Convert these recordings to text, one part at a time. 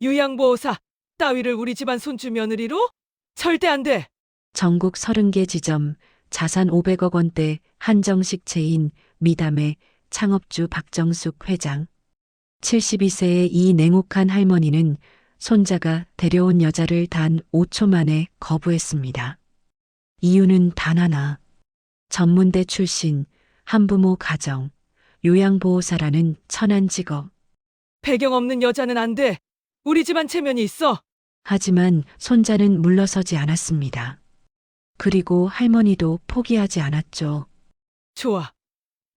유양보호사 따위를 우리 집안 손주 며느리로? 절대 안 돼. 전국 30개 지점, 자산 500억 원대 한정식 체인 미담의 창업주 박정숙 회장. 72세의 이 냉혹한 할머니는 손자가 데려온 여자를 단 5초 만에 거부했습니다. 이유는 단 하나. 전문대 출신, 한부모 가정, 요양보호사라는 천한 직업. 배경 없는 여자는 안 돼. 우리 집안 체면이 있어. 하지만 손자는 물러서지 않았습니다. 그리고 할머니도 포기하지 않았죠. 좋아.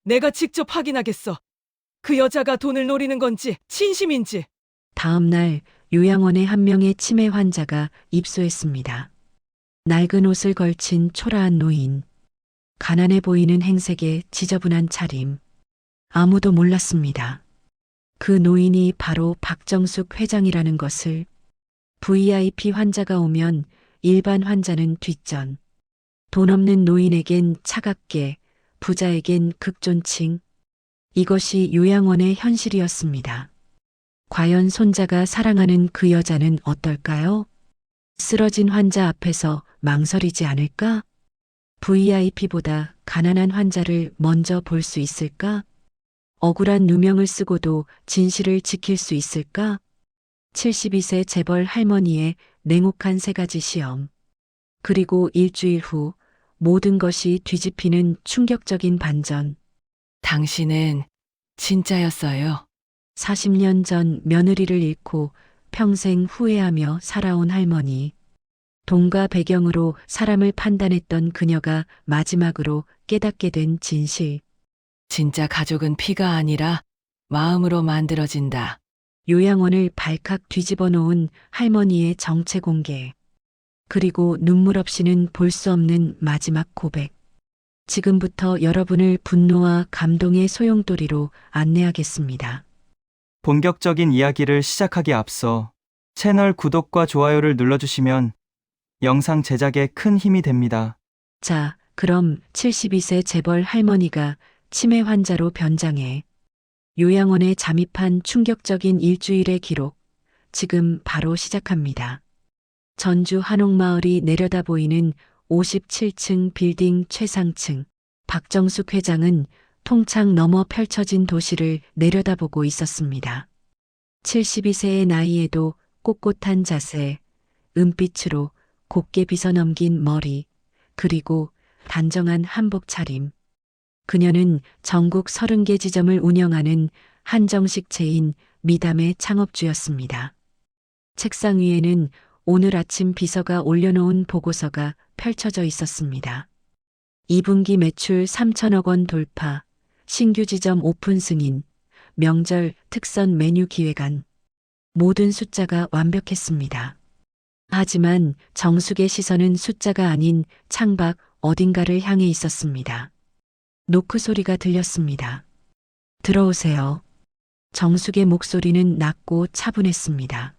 내가 직접 확인하겠어. 그 여자가 돈을 노리는 건지 진심인지. 다음 날 요양원의 한 명의 치매 환자가 입소했습니다. 낡은 옷을 걸친 초라한 노인. 가난해 보이는 행색에 지저분한 차림. 아무도 몰랐습니다. 그 노인이 바로 박정숙 회장이라는 것을. VIP 환자가 오면 일반 환자는 뒷전. 돈 없는 노인에겐 차갑게, 부자에겐 극존칭. 이것이 요양원의 현실이었습니다. 과연 손자가 사랑하는 그 여자는 어떨까요? 쓰러진 환자 앞에서 망설이지 않을까? VIP보다 가난한 환자를 먼저 볼 수 있을까? 억울한 누명을 쓰고도 진실을 지킬 수 있을까? 72세 재벌 할머니의 냉혹한 세 가지 시험. 그리고 일주일 후 모든 것이 뒤집히는 충격적인 반전. 당신은 진짜였어요. 40년 전 며느리를 잃고 평생 후회하며 살아온 할머니. 돈과 배경으로 사람을 판단했던 그녀가 마지막으로 깨닫게 된 진실. 진짜 가족은 피가 아니라 마음으로 만들어진다. 요양원을 발칵 뒤집어 놓은 할머니의 정체 공개. 그리고 눈물 없이는 볼 수 없는 마지막 고백. 지금부터 여러분을 분노와 감동의 소용돌이로 안내하겠습니다. 본격적인 이야기를 하기에 앞서 채널 구독과 좋아요를 눌러주시면 영상 제작에 큰 힘이 됩니다. 자, 그럼 72세 재벌 할머니가 치매 환자로 변장해 요양원에 잠입한 충격적인 일주일의 기록, 지금 바로 시작합니다. 전주 한옥마을이 내려다 보이는 57층 빌딩 최상층, 박정숙 회장은 통창 넘어 펼쳐진 도시를 내려다보고 있었습니다. 72세의 나이에도 꼿꼿한 자세, 은빛으로 곱게 빗어넘긴 머리, 그리고 단정한 한복 차림. 그녀는 전국 30개 지점을 운영하는 한정식 체인 미담의 창업주였습니다. 책상 위에는 오늘 아침 비서가 올려놓은 보고서가 펼쳐져 있었습니다. 2분기 매출 3천억 원 돌파, 신규 지점 오픈 승인, 명절 특선 메뉴 기획안. 모든 숫자가 완벽했습니다. 하지만 정숙의 시선은 숫자가 아닌 창밖 어딘가를 향해 있었습니다. 노크 소리가 들렸습니다. 들어오세요. 정숙의 목소리는 낮고 차분했습니다.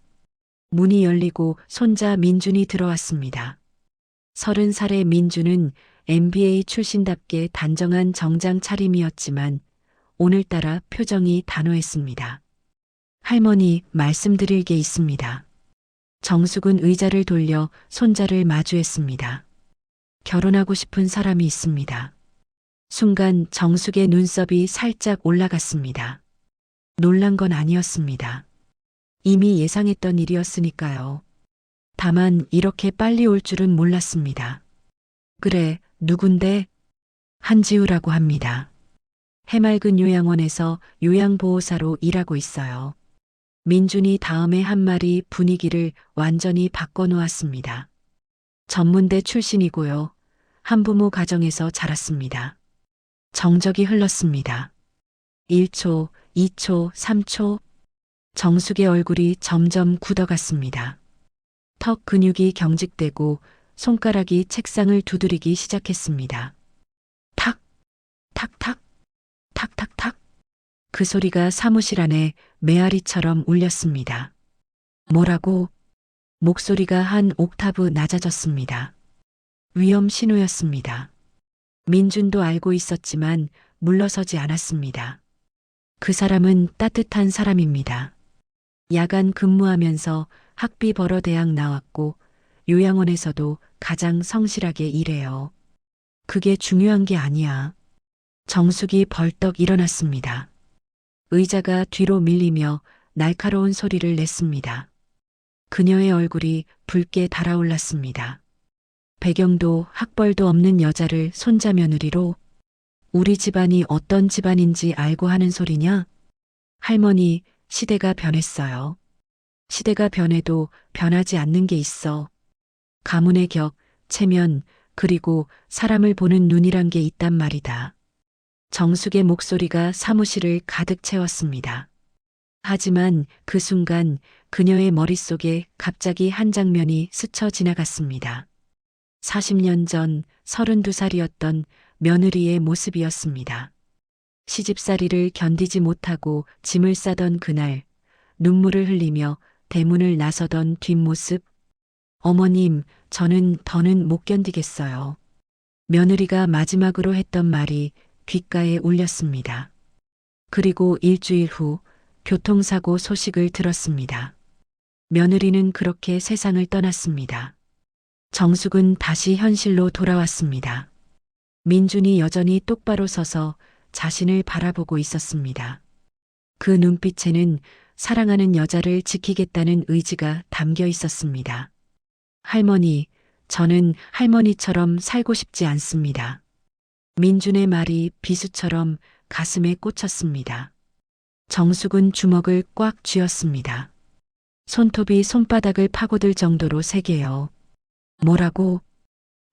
문이 열리고 손자 민준이 들어왔습니다. 30살의 민준은 MBA 출신답게 단정한 정장 차림이었지만 오늘따라 표정이 단호했습니다. 할머니, 말씀드릴 게 있습니다. 정숙은 의자를 돌려 손자를 마주했습니다. 결혼하고 싶은 사람이 있습니다. 순간 정숙의 눈썹이 살짝 올라갔습니다. 놀란 건 아니었습니다. 이미 예상했던 일이었으니까요. 다만 이렇게 빨리 올 줄은 몰랐습니다. 그래, 누군데? 한지우라고 합니다. 해맑은 요양원에서 요양보호사로 일하고 있어요. 민준이 다음에 한 말이 분위기를 완전히 바꿔놓았습니다. 전문대 출신이고요. 한부모 가정에서 자랐습니다. 정적이 흘렀습니다. 1초, 2초, 3초. 정숙의 얼굴이 점점 굳어갔습니다. 턱 근육이 경직되고 손가락이 책상을 두드리기 시작했습니다. 탁, 탁탁, 탁탁탁. 그 소리가 사무실 안에 메아리처럼 울렸습니다. 뭐라고? 목소리가 한 옥타브 낮아졌습니다. 위험 신호였습니다. 민준도 알고 있었지만 물러서지 않았습니다. 그 사람은 따뜻한 사람입니다. 야간 근무하면서 학비 벌어 대학 나왔고 요양원에서도 가장 성실하게 일해요. 그게 중요한 게 아니야. 정숙이 벌떡 일어났습니다. 의자가 뒤로 밀리며 날카로운 소리를 냈습니다. 그녀의 얼굴이 붉게 달아올랐습니다. 배경도 학벌도 없는 여자를 손자 며느리로 우리 집안이 어떤 집안인지 알고 하는 소리냐? 할머니, 시대가 변했어요. 시대가 변해도 변하지 않는 게 있어. 가문의 격, 체면, 그리고 사람을 보는 눈이란 게 있단 말이다. 정숙의 목소리가 사무실을 가득 채웠습니다. 하지만 그 순간 그녀의 머릿속에 갑자기 한 장면이 스쳐 지나갔습니다. 40년 전 32살이었던 며느리의 모습이었습니다. 시집살이를 견디지 못하고 짐을 싸던 그날, 눈물을 흘리며 대문을 나서던 뒷모습. 어머님, 저는 더는 못 견디겠어요. 며느리가 마지막으로 했던 말이 귓가에 울렸습니다. 그리고 일주일 후 교통사고 소식을 들었습니다. 며느리는 그렇게 세상을 떠났습니다. 정숙은 다시 현실로 돌아왔습니다. 민준이 여전히 똑바로 서서 자신을 바라보고 있었습니다. 그 눈빛에는 사랑하는 여자를 지키겠다는 의지가 담겨 있었습니다. 할머니, 저는 할머니처럼 살고 싶지 않습니다. 민준의 말이 비수처럼 가슴에 꽂혔습니다. 정숙은 주먹을 꽉 쥐었습니다. 손톱이 손바닥을 파고들 정도로 세게요. 뭐라고?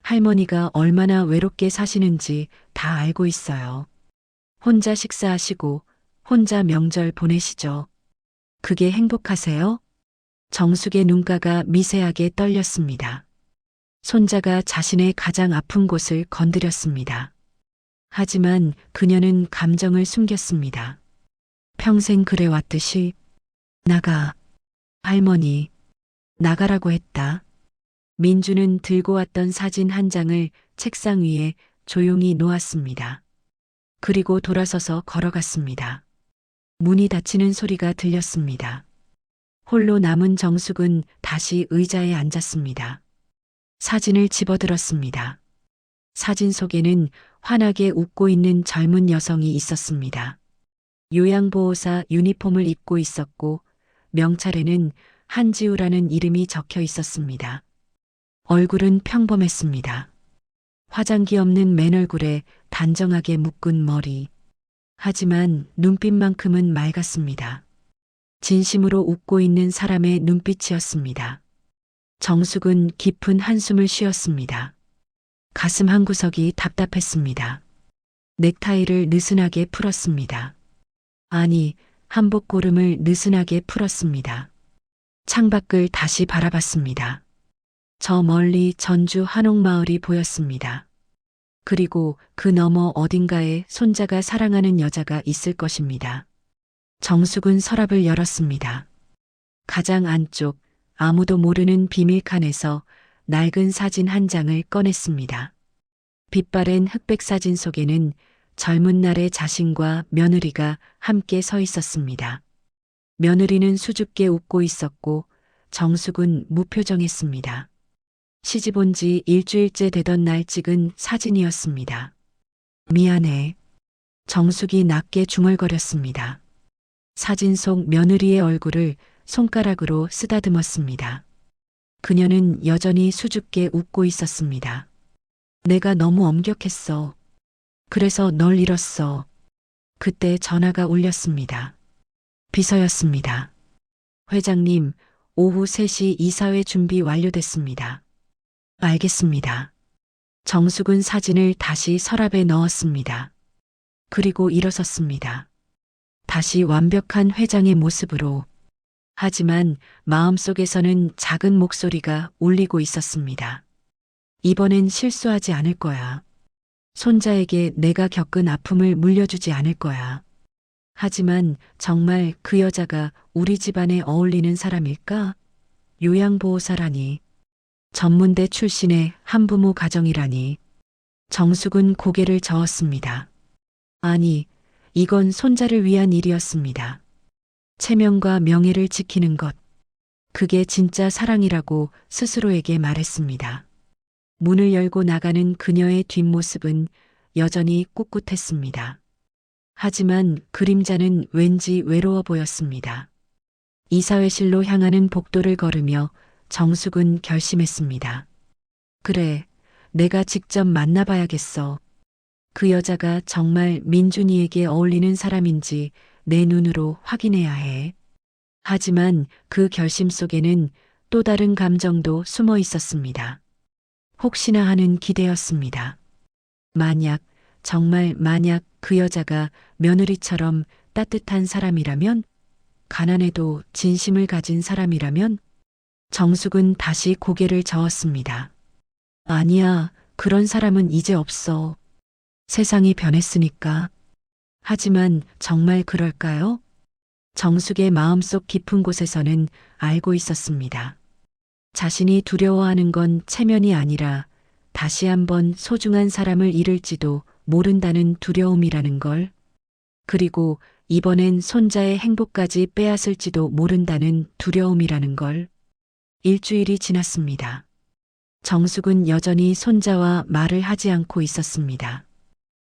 할머니가 얼마나 외롭게 사시는지 다 알고 있어요. 혼자 식사하시고 혼자 명절 보내시죠. 그게 행복하세요? 정숙의 눈가가 미세하게 떨렸습니다. 손자가 자신의 가장 아픈 곳을 건드렸습니다. 하지만 그녀는 감정을 숨겼습니다. 평생 그래왔듯이 나가. 할머니, 나가라고 했다. 민주는 들고 왔던 사진 한 장을 책상 위에 조용히 놓았습니다. 그리고 돌아서서 걸어갔습니다. 문이 닫히는 소리가 들렸습니다. 홀로 남은 정숙은 다시 의자에 앉았습니다. 사진을 집어들었습니다. 사진 속에는 환하게 웃고 있는 젊은 여성이 있었습니다. 요양보호사 유니폼을 입고 있었고 명찰에는 한지우라는 이름이 적혀 있었습니다. 얼굴은 평범했습니다. 화장기 없는 맨얼굴에 단정하게 묶은 머리. 하지만 눈빛만큼은 맑았습니다. 진심으로 웃고 있는 사람의 눈빛이었습니다. 정숙은 깊은 한숨을 쉬었습니다. 가슴 한구석이 답답했습니다. 넥타이를 느슨하게 풀었습니다. 아니, 한복고름을 느슨하게 풀었습니다. 창밖을 다시 바라봤습니다. 저 멀리 전주 한옥마을이 보였습니다. 그리고 그 너머 어딘가에 손자가 사랑하는 여자가 있을 것입니다. 정숙은 서랍을 열었습니다. 가장 안쪽 아무도 모르는 비밀칸에서 낡은 사진 한 장을 꺼냈습니다. 빛바랜 흑백 사진 속에는 젊은 날의 자신과 며느리가 함께 서 있었습니다. 며느리는 수줍게 웃고 있었고 정숙은 무표정했습니다. 시집 온 지 일주일째 되던 날 찍은 사진이었습니다. 미안해. 정숙이 낮게 중얼거렸습니다. 사진 속 며느리의 얼굴을 손가락으로 쓰다듬었습니다. 그녀는 여전히 수줍게 웃고 있었습니다. 내가 너무 엄격했어. 그래서 널 잃었어. 그때 전화가 울렸습니다. 비서였습니다. 회장님, 오후 3시 이사회 준비 완료됐습니다. 알겠습니다. 정숙은 사진을 다시 서랍에 넣었습니다. 그리고 일어섰습니다. 다시 완벽한 회장의 모습으로. 하지만 마음속에서는 작은 목소리가 울리고 있었습니다. 이번엔 실수하지 않을 거야. 손자에게 내가 겪은 아픔을 물려주지 않을 거야. 하지만 정말 그 여자가 우리 집안에 어울리는 사람일까? 요양보호사라니. 전문대 출신의 한부모 가정이라니. 정숙은 고개를 저었습니다. 아니, 이건 손자를 위한 일이었습니다. 체면과 명예를 지키는 것. 그게 진짜 사랑이라고 스스로에게 말했습니다. 문을 열고 나가는 그녀의 뒷모습은 여전히 꿋꿋했습니다. 하지만 그림자는 왠지 외로워 보였습니다. 이사회실로 향하는 복도를 걸으며 정숙은 결심했습니다. 그래, 내가 직접 만나봐야겠어. 그 여자가 정말 민준이에게 어울리는 사람인지 내 눈으로 확인해야 해. 하지만 그 결심 속에는 또 다른 감정도 숨어 있었습니다. 혹시나 하는 기대였습니다. 정말 만약 그 여자가 며느리처럼 따뜻한 사람이라면, 가난해도 진심을 가진 사람이라면, 정숙은 다시 고개를 저었습니다. 아니야, 그런 사람은 이제 없어. 세상이 변했으니까. 하지만 정말 그럴까요? 정숙의 마음속 깊은 곳에서는 알고 있었습니다. 자신이 두려워하는 건 체면이 아니라 다시 한번 소중한 사람을 잃을지도 모른다는 두려움이라는 걸. 그리고 이번엔 손자의 행복까지 빼앗을지도 모른다는 두려움이라는 걸. 일주일이 지났습니다. 정숙은 여전히 손자와 말을 하지 않고 있었습니다.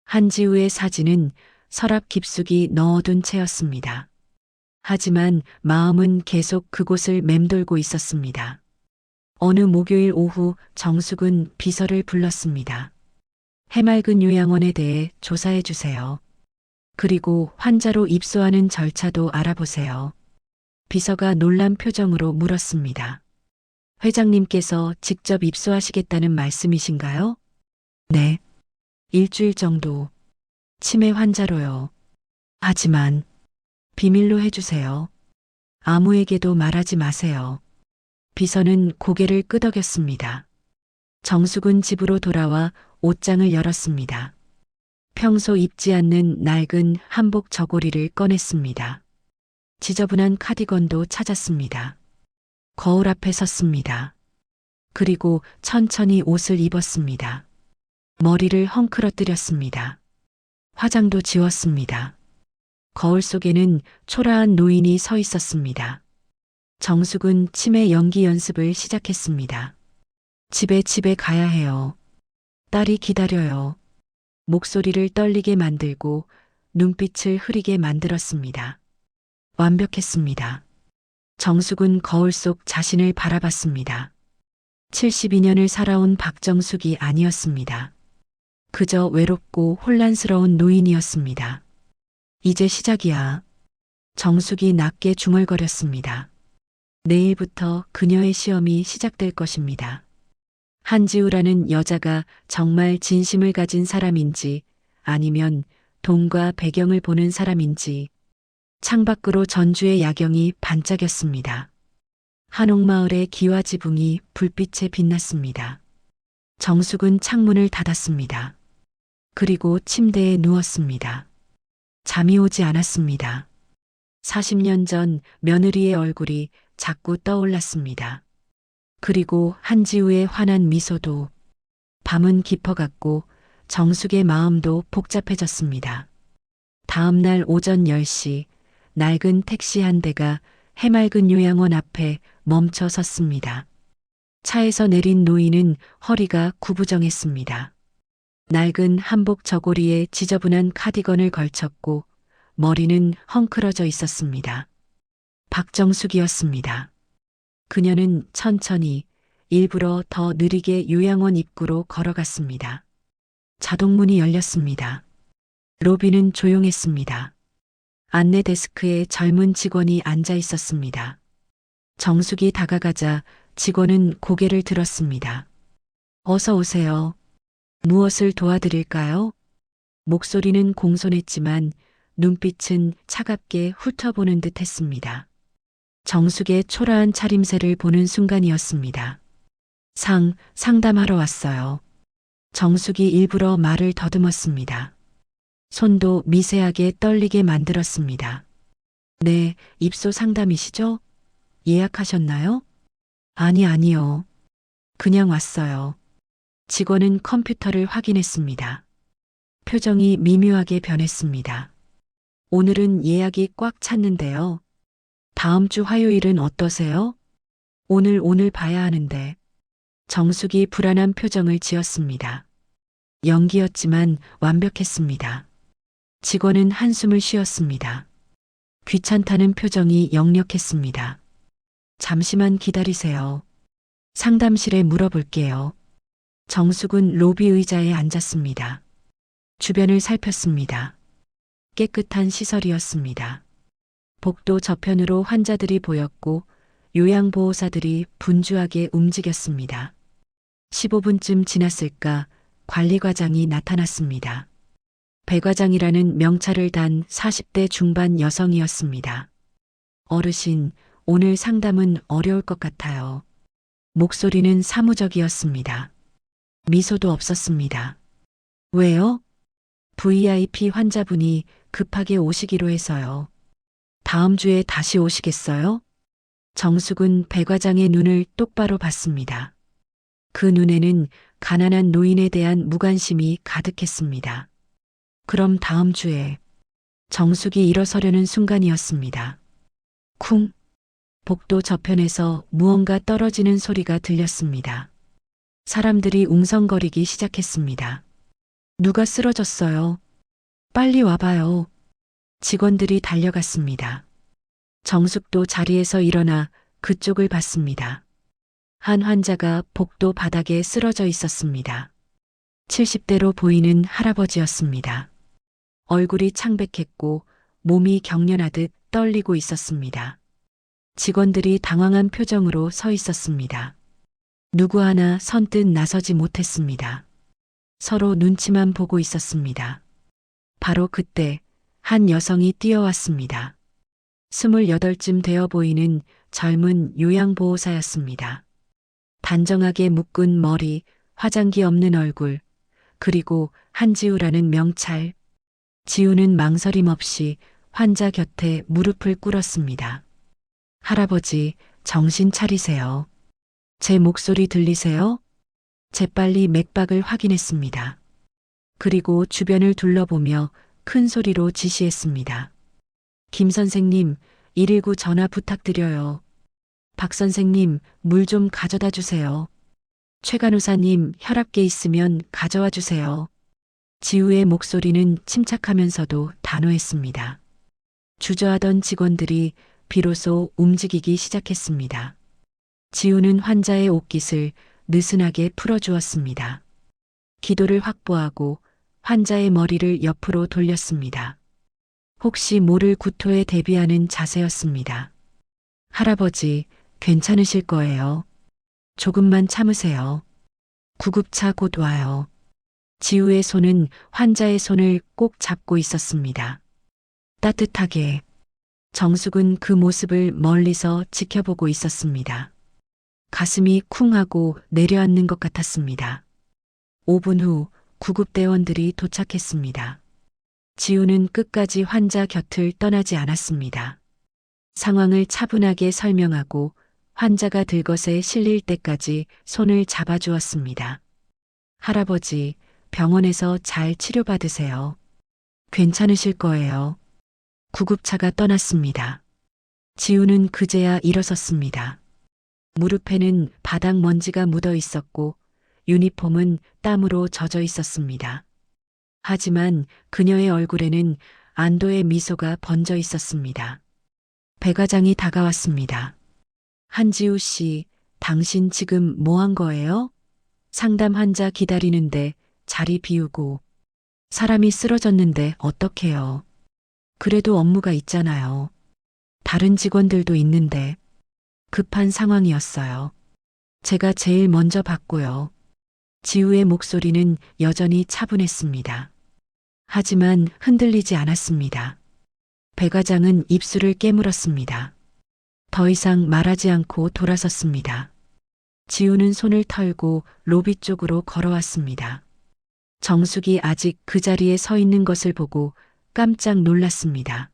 한지우의 사진은 서랍 깊숙이 넣어둔 채였습니다. 하지만 마음은 계속 그곳을 맴돌고 있었습니다. 어느 목요일 오후 정숙은 비서를 불렀습니다. 해맑은 요양원에 대해 조사해 주세요. 그리고 환자로 입소하는 절차도 알아보세요. 비서가 놀란 표정으로 물었습니다. 회장님께서 직접 입소하시겠다는 말씀이신가요? 네. 일주일 정도. 치매 환자로요. 하지만 비밀로 해주세요. 아무에게도 말하지 마세요. 비서는 고개를 끄덕였습니다. 정숙은 집으로 돌아와 옷장을 열었습니다. 평소 입지 않는 낡은 한복 저고리를 꺼냈습니다. 지저분한 카디건도 찾았습니다. 거울 앞에 섰습니다. 그리고 천천히 옷을 입었습니다. 머리를 헝클어뜨렸습니다. 화장도 지웠습니다. 거울 속에는 초라한 노인이 서 있었습니다. 정숙은 치매 연기 연습을 시작했습니다. 집에 가야 해요. 딸이 기다려요. 목소리를 떨리게 만들고 눈빛을 흐리게 만들었습니다. 완벽했습니다. 정숙은 거울 속 자신을 바라봤습니다. 72년을 살아온 박정숙이 아니었습니다. 그저 외롭고 혼란스러운 노인이었습니다. 이제 시작이야. 정숙이 낮게 중얼거렸습니다. 내일부터 그녀의 시험이 시작될 것입니다. 한지우라는 여자가 정말 진심을 가진 사람인지 아니면 돈과 배경을 보는 사람인지. 창밖으로 전주의 야경이 반짝였습니다. 한옥마을의 기와지붕이 불빛에 빛났습니다. 정숙은 창문을 닫았습니다. 그리고 침대에 누웠습니다. 잠이 오지 않았습니다. 40년 전 며느리의 얼굴이 자꾸 떠올랐습니다. 그리고 한지우의 환한 미소도. 밤은 깊어갔고 정숙의 마음도 복잡해졌습니다. 다음 날 오전 10시 낡은 택시 한 대가 해맑은 요양원 앞에 멈춰 섰습니다. 차에서 내린 노인은 허리가 구부정했습니다. 낡은 한복 저고리에 지저분한 카디건을 걸쳤고 머리는 헝클어져 있었습니다. 박정숙이었습니다. 그녀는 천천히 일부러 더 느리게 요양원 입구로 걸어갔습니다. 자동문이 열렸습니다. 로비는 조용했습니다. 안내 데스크에 젊은 직원이 앉아 있었습니다. 정숙이 다가가자 직원은 고개를 들었습니다. 어서 오세요. 무엇을 도와드릴까요? 목소리는 공손했지만 눈빛은 차갑게 훑어보는 듯 했습니다. 정숙의 초라한 차림새를 보는 순간이었습니다. 상담하러 왔어요. 정숙이 일부러 말을 더듬었습니다. 손도 미세하게 떨리게 만들었습니다. 네, 입소 상담이시죠? 예약하셨나요? 아니요. 그냥 왔어요. 직원은 컴퓨터를 확인했습니다. 표정이 미묘하게 변했습니다. 오늘은 예약이 꽉 찼는데요. 다음 주 화요일은 어떠세요? 오늘 봐야 하는데. 정숙이 불안한 표정을 지었습니다. 연기였지만 완벽했습니다. 직원은 한숨을 쉬었습니다. 귀찮다는 표정이 역력했습니다. 잠시만 기다리세요. 상담실에 물어볼게요. 정숙은 로비 의자에 앉았습니다. 주변을 살폈습니다. 깨끗한 시설이었습니다. 복도 저편으로 환자들이 보였고 요양보호사들이 분주하게 움직였습니다. 15분쯤 지났을까 관리과장이 나타났습니다. 배 과장이라는 명찰을 단 40대 중반 여성이었습니다. 어르신, 오늘 상담은 어려울 것 같아요. 목소리는 사무적이었습니다. 미소도 없었습니다. 왜요? VIP 환자분이 급하게 오시기로 해서요. 다음 주에 다시 오시겠어요? 정숙은 배 과장의 눈을 똑바로 봤습니다. 그 눈에는 가난한 노인에 대한 무관심이 가득했습니다. 그럼 다음 주에 정숙이 일어서려는 순간이었습니다. 쿵! 복도 저편에서 무언가 떨어지는 소리가 들렸습니다. 사람들이 웅성거리기 시작했습니다. 누가 쓰러졌어요? 빨리 와봐요. 직원들이 달려갔습니다. 정숙도 자리에서 일어나 그쪽을 봤습니다. 한 환자가 복도 바닥에 쓰러져 있었습니다. 70대로 보이는 할아버지였습니다. 얼굴이 창백했고 몸이 경련하듯 떨리고 있었습니다. 직원들이 당황한 표정으로 서 있었습니다. 누구 하나 선뜻 나서지 못했습니다. 서로 눈치만 보고 있었습니다. 바로 그때 한 여성이 뛰어왔습니다. 28쯤 되어 보이는 젊은 요양보호사였습니다. 단정하게 묶은 머리, 화장기 없는 얼굴, 그리고 한지우라는 명찰. 지우는 망설임 없이 환자 곁에 무릎을 꿇었습니다. 할아버지, 정신 차리세요. 제 목소리 들리세요? 재빨리 맥박을 확인했습니다. 그리고 주변을 둘러보며 큰 소리로 지시했습니다. 김 선생님, 119 전화 부탁드려요. 박 선생님, 물 좀 가져다 주세요. 최 간호사님, 혈압계 있으면 가져와 주세요. 지우의 목소리는 침착하면서도 단호했습니다. 주저하던 직원들이 비로소 움직이기 시작했습니다. 지우는 환자의 옷깃을 느슨하게 풀어주었습니다. 기도를 확보하고 환자의 머리를 옆으로 돌렸습니다. 혹시 모를 구토에 대비하는 자세였습니다. 할아버지, 괜찮으실 거예요. 조금만 참으세요. 구급차 곧 와요. 지우의 손은 환자의 손을 꼭 잡고 있었습니다. 따뜻하게. 정숙은 그 모습을 멀리서 지켜보고 있었습니다. 가슴이 쿵하고 내려앉는 것 같았습니다. 5분 후 구급대원들이 도착했습니다. 지우는 끝까지 환자 곁을 떠나지 않았습니다. 상황을 차분하게 설명하고 환자가 들것에 실릴 때까지 손을 잡아주었습니다. 할아버지, 병원에서 잘 치료받으세요. 괜찮으실 거예요. 구급차가 떠났습니다. 지우는 그제야 일어섰습니다. 무릎에는 바닥 먼지가 묻어 있었고 유니폼은 땀으로 젖어 있었습니다. 하지만 그녀의 얼굴에는 안도의 미소가 번져 있었습니다. 배 과장이 다가왔습니다. 한지우 씨, 당신 지금 뭐 한 거예요? 상담 환자 기다리는데 자리 비우고 사람이 쓰러졌는데 어떡해요? 그래도 업무가 있잖아요. 다른 직원들도 있는데 급한 상황이었어요. 제가 제일 먼저 봤고요. 지우의 목소리는 여전히 차분했습니다. 하지만 흔들리지 않았습니다. 배 과장은 입술을 깨물었습니다. 더 이상 말하지 않고 돌아섰습니다. 지우는 손을 털고 로비 쪽으로 걸어왔습니다. 정숙이 아직 그 자리에 서 있는 것을 보고 깜짝 놀랐습니다.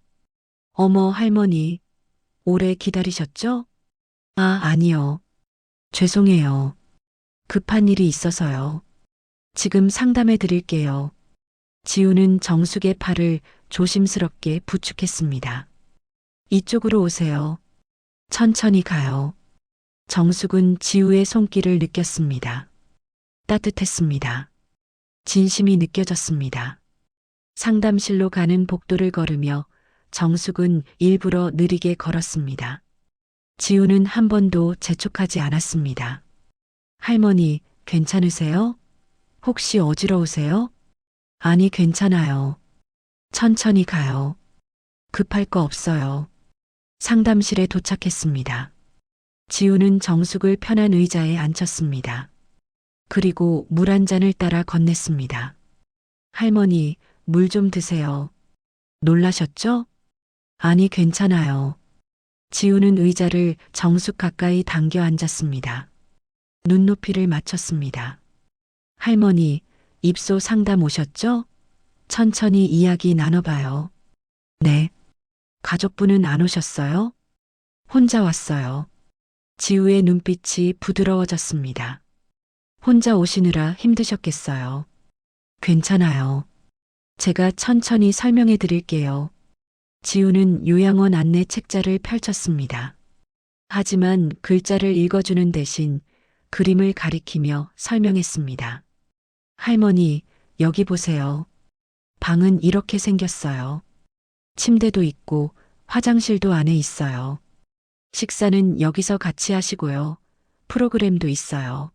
어머, 할머니, 오래 기다리셨죠? 아니요. 죄송해요. 급한 일이 있어서요. 지금 상담해 드릴게요. 지우는 정숙의 팔을 조심스럽게 부축했습니다. 이쪽으로 오세요. 천천히 가요. 정숙은 지우의 손길을 느꼈습니다. 따뜻했습니다. 진심이 느껴졌습니다. 상담실로 가는 복도를 걸으며 정숙은 일부러 느리게 걸었습니다. 지우는 한 번도 재촉하지 않았습니다. 할머니, 괜찮으세요? 혹시 어지러우세요? 아니, 괜찮아요. 천천히 가요. 급할 거 없어요. 상담실에 도착했습니다. 지우는 정숙을 편한 의자에 앉혔습니다. 그리고 물 한 잔을 따라 건넸습니다. 할머니, 물 좀 드세요. 놀라셨죠? 아니, 괜찮아요. 지우는 의자를 정숙 가까이 당겨 앉았습니다. 눈높이를 맞췄습니다. 할머니, 입소 상담 오셨죠? 천천히 이야기 나눠봐요. 네. 가족분은 안 오셨어요? 혼자 왔어요. 지우의 눈빛이 부드러워졌습니다. 혼자 오시느라 힘드셨겠어요. 괜찮아요. 제가 천천히 설명해 드릴게요. 지우는 요양원 안내 책자를 펼쳤습니다. 하지만 글자를 읽어주는 대신 그림을 가리키며 설명했습니다. 할머니, 여기 보세요. 방은 이렇게 생겼어요. 침대도 있고 화장실도 안에 있어요. 식사는 여기서 같이 하시고요. 프로그램도 있어요.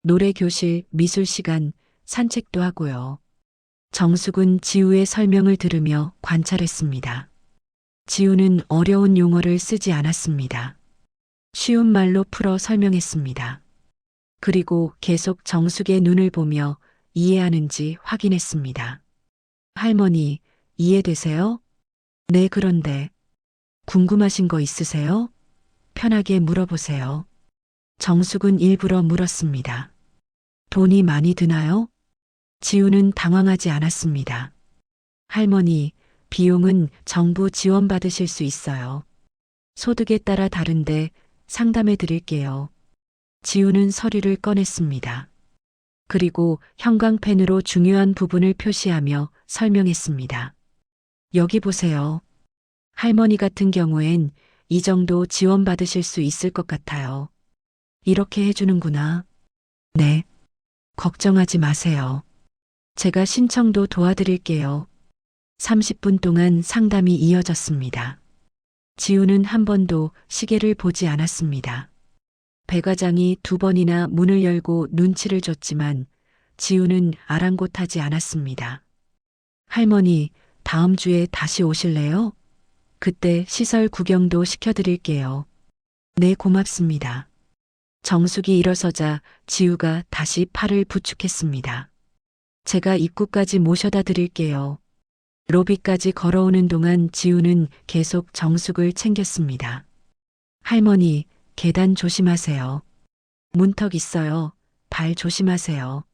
노래 교실, 미술 시간, 산책도 하고요. 정숙은 지우의 설명을 들으며 관찰했습니다. 지우는 어려운 용어를 쓰지 않았습니다. 쉬운 말로 풀어 설명했습니다. 그리고 계속 정숙의 눈을 보며 이해하는지 확인했습니다. 할머니, 이해되세요? 네, 그런데 궁금하신 거 있으세요? 편하게 물어보세요. 정숙은 일부러 물었습니다. 돈이 많이 드나요? 지우는 당황하지 않았습니다. 할머니, 비용은 정부 지원받으실 수 있어요. 소득에 따라 다른데 상담해 드릴게요. 지우는 서류를 꺼냈습니다. 그리고 형광펜으로 중요한 부분을 표시하며 설명했습니다. 여기 보세요. 할머니 같은 경우엔 이 정도 지원받으실 수 있을 것 같아요. 이렇게 해주는구나. 네. 걱정하지 마세요. 제가 신청도 도와드릴게요. 30분 동안 상담이 이어졌습니다. 지우는 한 번도 시계를 보지 않았습니다. 배 과장이 2번이나 문을 열고 눈치를 줬지만 지우는 아랑곳하지 않았습니다. 할머니, 다음 주에 다시 오실래요? 그때 시설 구경도 시켜드릴게요. 네, 고맙습니다. 정숙이 일어서자 지우가 다시 팔을 부축했습니다. 제가 입구까지 모셔다 드릴게요. 로비까지 걸어오는 동안 지우는 계속 정숙을 챙겼습니다. 할머니, 계단 조심하세요. 문턱 있어요. 발 조심하세요.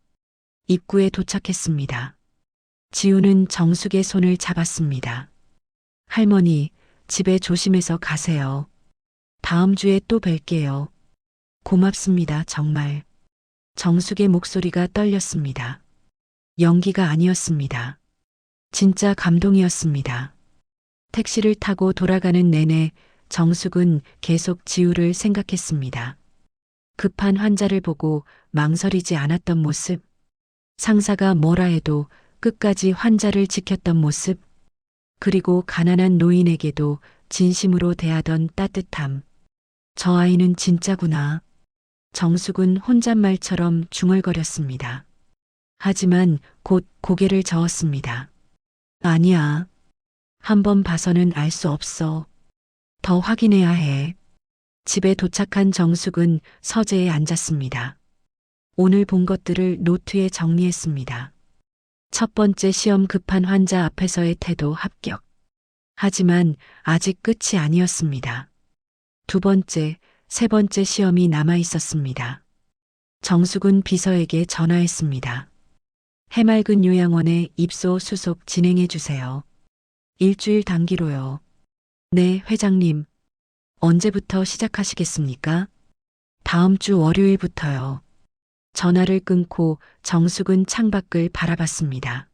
입구에 도착했습니다. 지우는 정숙의 손을 잡았습니다. 할머니, 집에 조심해서 가세요. 다음 주에 또 뵐게요. 고맙습니다, 정말. 정숙의 목소리가 떨렸습니다. 연기가 아니었습니다. 진짜 감동이었습니다. 택시를 타고 돌아가는 내내 정숙은 계속 지우를 생각했습니다. 급한 환자를 보고 망설이지 않았던 모습, 상사가 뭐라 해도 끝까지 환자를 지켰던 모습, 그리고 가난한 노인에게도 진심으로 대하던 따뜻함. 저 아이는 진짜구나. 정숙은 혼잣말처럼 중얼거렸습니다. 하지만 곧 고개를 저었습니다. 아니야. 한번 봐서는 알 수 없어. 더 확인해야 해. 집에 도착한 정숙은 서재에 앉았습니다. 오늘 본 것들을 노트에 정리했습니다. 첫 번째 시험 급한 환자 앞에서의 태도 합격. 하지만 아직 끝이 아니었습니다. 두 번째, 세 번째 시험이 남아 있었습니다. 정숙은 비서에게 전화했습니다. 해맑은 요양원에 입소 수속 진행해 주세요. 일주일 단기로요. 네, 회장님. 언제부터 시작하시겠습니까? 다음 주 월요일부터요. 전화를 끊고 정숙은 창밖을 바라봤습니다.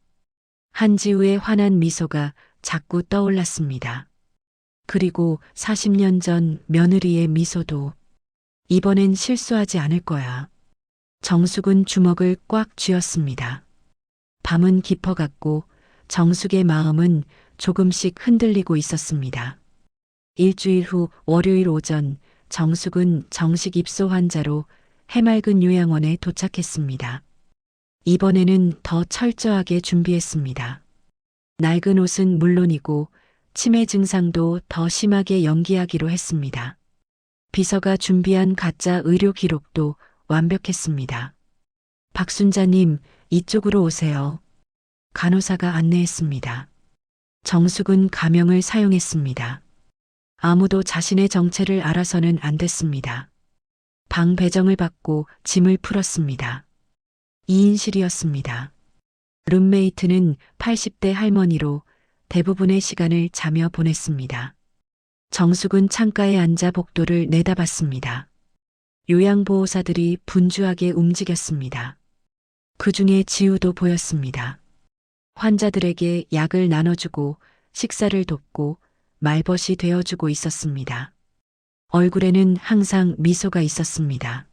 한지우의 환한 미소가 자꾸 떠올랐습니다. 그리고 40년 전 며느리의 미소도. 이번엔 실수하지 않을 거야. 정숙은 주먹을 꽉 쥐었습니다. 밤은 깊어갔고 정숙의 마음은 조금씩 흔들리고 있었습니다. 일주일 후 월요일 오전 정숙은 정식 입소 환자로 해맑은 요양원에 도착했습니다. 이번에는 더 철저하게 준비했습니다. 낡은 옷은 물론이고 치매 증상도 더 심하게 연기하기로 했습니다. 비서가 준비한 가짜 의료 기록도 완벽했습니다. 박순자님, 이쪽으로 오세요. 간호사가 안내했습니다. 정숙은 가명을 사용했습니다. 아무도 자신의 정체를 알아서는 안 됐습니다. 방 배정을 받고 짐을 풀었습니다. 2인실이었습니다. 룸메이트는 80대 할머니로 대부분의 시간을 자며 보냈습니다. 정숙은 창가에 앉아 복도를 내다봤습니다. 요양보호사들이 분주하게 움직였습니다. 그 중에 지우도 보였습니다. 환자들에게 약을 나눠주고 식사를 돕고 말벗이 되어주고 있었습니다. 얼굴에는 항상 미소가 있었습니다.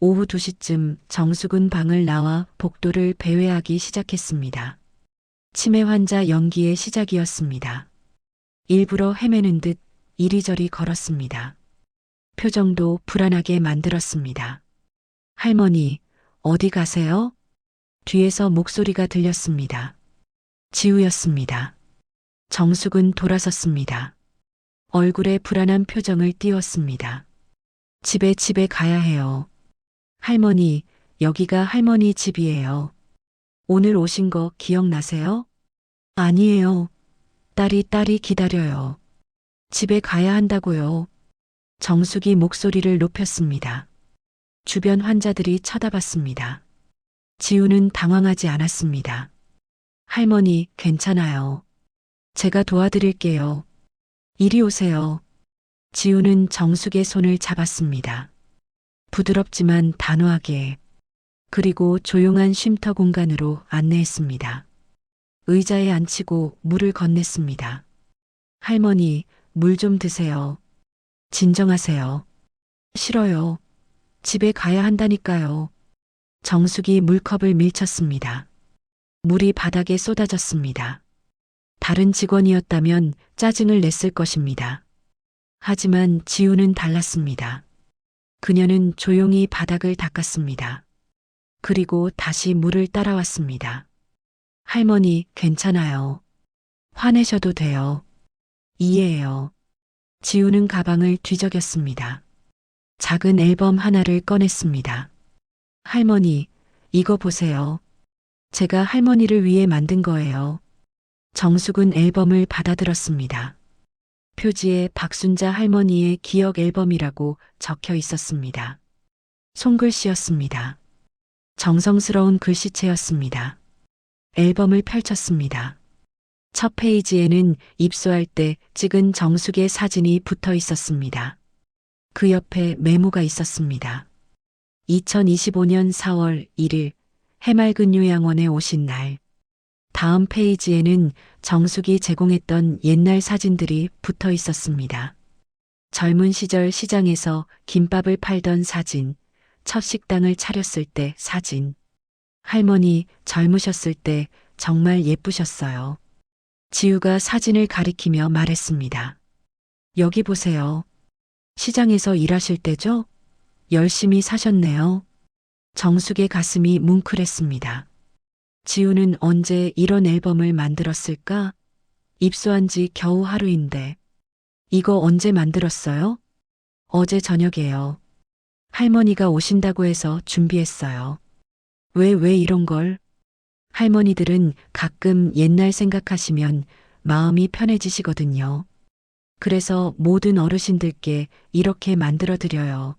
오후 2시쯤 정숙은 방을 나와 복도를 배회하기 시작했습니다. 치매 환자 연기의 시작이었습니다. 일부러 헤매는 듯 이리저리 걸었습니다. 표정도 불안하게 만들었습니다. 할머니, 어디 가세요? 뒤에서 목소리가 들렸습니다. 지우였습니다. 정숙은 돌아섰습니다. 얼굴에 불안한 표정을 띄웠습니다. 집에 가야 해요. 할머니, 여기가 할머니 집이에요. 오늘 오신 거 기억나세요? 아니에요. 딸이 기다려요. 집에 가야 한다고요. 정숙이 목소리를 높였습니다. 주변 환자들이 쳐다봤습니다. 지우는 당황하지 않았습니다. 할머니, 괜찮아요. 제가 도와드릴게요. 이리 오세요. 지우는 정숙의 손을 잡았습니다. 부드럽지만 단호하게. 그리고 조용한 쉼터 공간으로 안내했습니다. 의자에 앉히고 물을 건넸습니다. 할머니, 물 좀 드세요. 진정하세요. 싫어요. 집에 가야 한다니까요. 정숙이 물컵을 밀쳤습니다. 물이 바닥에 쏟아졌습니다. 다른 직원이었다면 짜증을 냈을 것입니다. 하지만 지우는 달랐습니다. 그녀는 조용히 바닥을 닦았습니다. 그리고 다시 물을 따라왔습니다. 할머니, 괜찮아요. 화내셔도 돼요. 이해해요. 지우는 가방을 뒤적였습니다. 작은 앨범 하나를 꺼냈습니다. 할머니, 이거 보세요. 제가 할머니를 위해 만든 거예요. 정숙은 앨범을 받아들었습니다. 표지에 박순자 할머니의 기억 앨범이라고 적혀 있었습니다. 손글씨였습니다. 정성스러운 글씨체였습니다. 앨범을 펼쳤습니다. 첫 페이지에는 입소할 때 찍은 정숙의 사진이 붙어 있었습니다. 그 옆에 메모가 있었습니다. 2025년 4월 1일 해맑은 요양원에 오신 날. 다음 페이지에는 정숙이 제공했던 옛날 사진들이 붙어 있었습니다. 젊은 시절 시장에서 김밥을 팔던 사진, 첫 식당을 차렸을 때 사진. 할머니 젊으셨을 때 정말 예쁘셨어요. 지우가 사진을 가리키며 말했습니다. 여기 보세요. 시장에서 일하실 때죠? 열심히 사셨네요. 정숙의 가슴이 뭉클했습니다. 지우는 언제 이런 앨범을 만들었을까? 입소한 지 겨우 하루인데. 이거 언제 만들었어요? 어제 저녁에요. 할머니가 오신다고 해서 준비했어요. 왜 이런 걸? 할머니들은 가끔 옛날 생각하시면 마음이 편해지시거든요. 그래서 모든 어르신들께 이렇게 만들어드려요.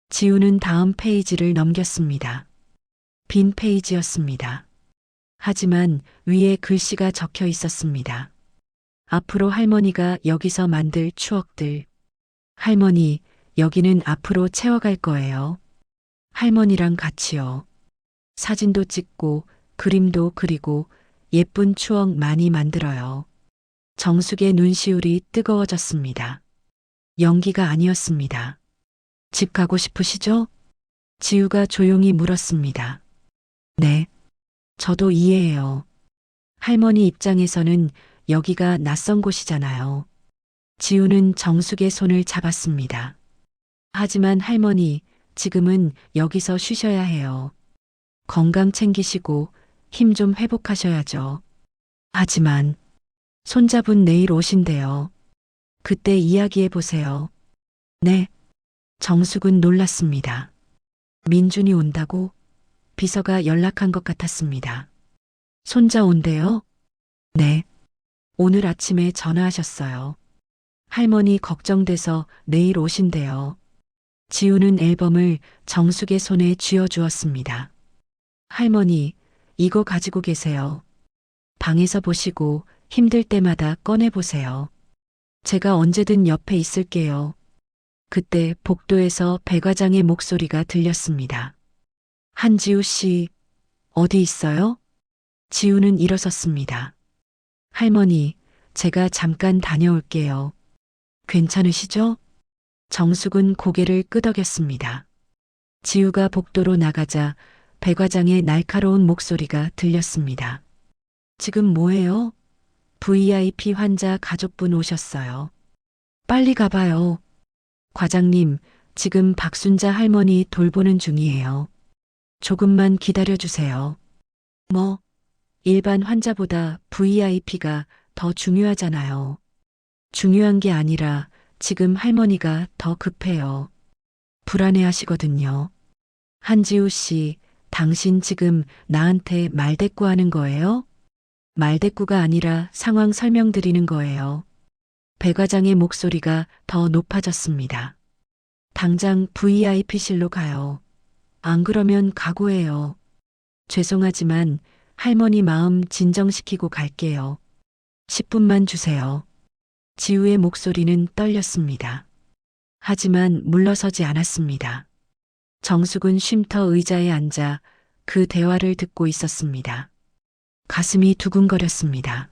지우는 다음 페이지를 넘겼습니다. 빈 페이지였습니다. 하지만 위에 글씨가 적혀 있었습니다. 앞으로 할머니가 여기서 만들 추억들. 할머니, 여기는 앞으로 채워갈 거예요. 할머니랑 같이요. 사진도 찍고 그림도 그리고 예쁜 추억 많이 만들어요. 정숙의 눈시울이 뜨거워졌습니다. 연기가 아니었습니다. 집 가고 싶으시죠? 지우가 조용히 물었습니다. 네, 저도 이해해요. 할머니 입장에서는 여기가 낯선 곳이잖아요. 지우는 정숙의 손을 잡았습니다. 하지만 할머니, 지금은 여기서 쉬셔야 해요. 건강 챙기시고 힘 좀 회복하셔야죠. 하지만 손자분 내일 오신대요. 그때 이야기해 보세요. 네. 정숙은 놀랐습니다. 민준이 온다고? 비서가 연락한 것 같았습니다. 손자 온대요? 네. 오늘 아침에 전화하셨어요. 할머니 걱정돼서 내일 오신대요. 지우는 앨범을 정숙의 손에 쥐어주었습니다. 할머니, 이거 가지고 계세요. 방에서 보시고 힘들 때마다 꺼내보세요. 제가 언제든 옆에 있을게요. 그때 복도에서 배 과장의 목소리가 들렸습니다. 한지우 씨, 어디 있어요? 지우는 일어섰습니다. 할머니, 제가 잠깐 다녀올게요. 괜찮으시죠? 정숙은 고개를 끄덕였습니다. 지우가 복도로 나가자 배 과장의 날카로운 목소리가 들렸습니다. 지금 뭐해요? VIP 환자 가족분 오셨어요. 빨리 가봐요. 과장님, 지금 박순자 할머니 돌보는 중이에요. 조금만 기다려주세요. 뭐, 일반 환자보다 VIP가 더 중요하잖아요. 중요한 게 아니라 지금 할머니가 더 급해요. 불안해 하시거든요. 한지우 씨, 당신 지금 나한테 말대꾸하는 거예요? 말대꾸가 아니라 상황 설명드리는 거예요. 배 과장의 목소리가 더 높아졌습니다. 당장 VIP실로 가요. 안 그러면 각오해요. 죄송하지만 할머니 마음 진정시키고 갈게요. 10분만 주세요. 지우의 목소리는 떨렸습니다. 하지만 물러서지 않았습니다. 정숙은 쉼터 의자에 앉아 그 대화를 듣고 있었습니다. 가슴이 두근거렸습니다.